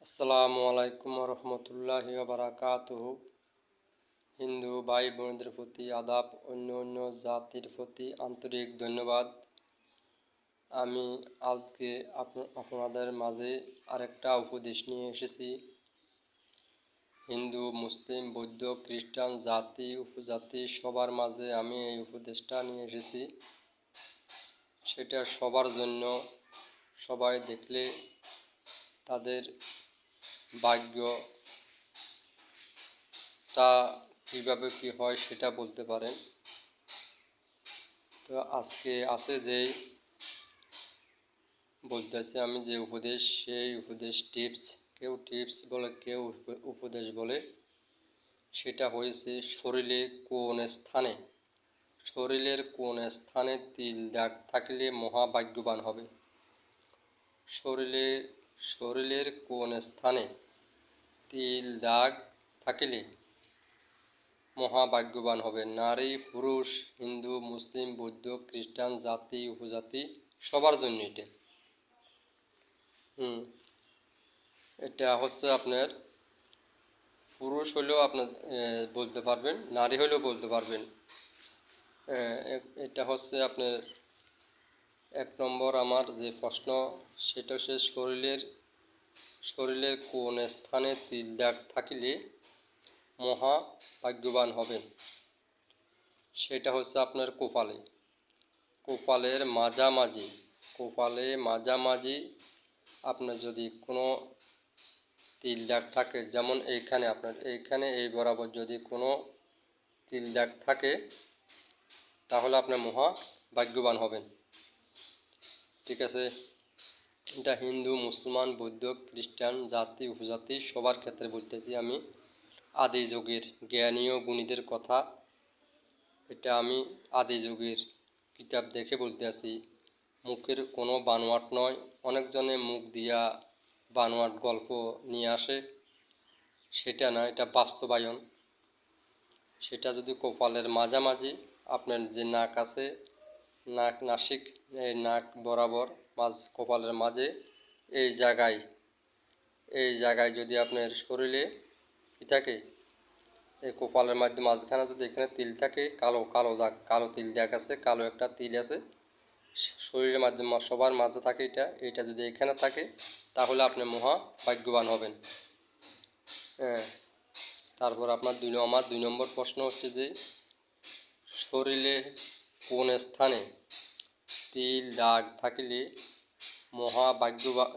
আসসালামু আলাইকুম রহমতুল্লাহি বারাকাতুহু। হিন্দু ভাই বোনদের প্রতি আদাব, অন্য অন্য জাতির প্রতি আন্তরিক ধন্যবাদ। আমি আজকে আপনাদের মাঝে আরেকটা উপদেশ নিয়ে এসেছি। হিন্দু, মুসলিম, বৌদ্ধ, খ্রিস্টান, জাতি উপজাতি সবার মাঝে আমি এই উপদেশটা নিয়ে এসেছি। সেটা সবার জন্য, সবাই দেখলে তাদের ভাগ্যটা কীভাবে কী হয় সেটা বলতে পারেন। তো আজকে আছে যেই বলতেছি আমি যে উপদেশ, সেই উপদেশ টিপস, কেউ টিপস বলে কেউ উপদেশ বলে। সেটা হয়েছে শরীরের কোন স্থানে তিল দাগ থাকলে মহাভাগ্যবান হবে। শরীরের কোন স্থানে তিল দাগ থাকলে মহাভাগ্যবান হবে। নারী, পুরুষ, হিন্দু, মুসলিম, বৌদ্ধ, খ্রিস্টান, জাতি উপজাতি সবার জন্য এটা। এটা হচ্ছে আপনার পুরুষ হলেও আপনার বলতে পারবেন, নারী হলেও বলতে পারবেন। এটা হচ্ছে আপনার 1 নম্বর আমার যে প্রশ্ন, সেটা হচ্ছে শরীরের কোন স্থানে তিল দাগ থাকলে মহাভাগ্যবান হবেন। সেটা হচ্ছে আপনার কপালের মাঝামাঝি আপনার যদি কোনো তিল দাগ থাকে, যেমন এইখানে আপনার এইখানে এই বরাবর যদি কোনো তিল দাগ থাকে, তাহলে আপনার মহাভাগ্যবান হবেন। ঠিক আছে, এটা হিন্দু, মুসলমান, বৌদ্ধ, খ্রিস্টান, জাতি উপজাতি সবার ক্ষেত্রে বলতেছি আমি। আদি যুগের জ্ঞানী ও গুণীদের কথা, এটা আমি আদি যুগের কিতাব দেখে বলতে আছি। মুখের কোনো বানোয়াট নয়। অনেকজনে মুখ দিয়া বানোয়াট গল্প নিয়ে আসে, সেটা না, এটা বাস্তবায়ন। সেটা যদি কপালের মাঝামাঝি আপনার যে নাক আছে, নাসিক, এই নাক বরাবর কপালের মাঝে এই জায়গায় যদি আপনার শরীরে কী থাকে, এই কপালের মাঝখানে যদি এখানে তিল থাকে, কালো তিল দাগ আছে, কালো একটা তিল আছে শরীরের মাঝে, সবার মাঝে থাকে এটা যদি এখানে থাকে, তাহলে আপনি মহাভাগ্যবান হবেন। তারপর আপনার 2 নম্বর প্রশ্ন হচ্ছে যে শরীরে কোন স্থানে তিল দাগ থাকলে মহাভাগ্যবান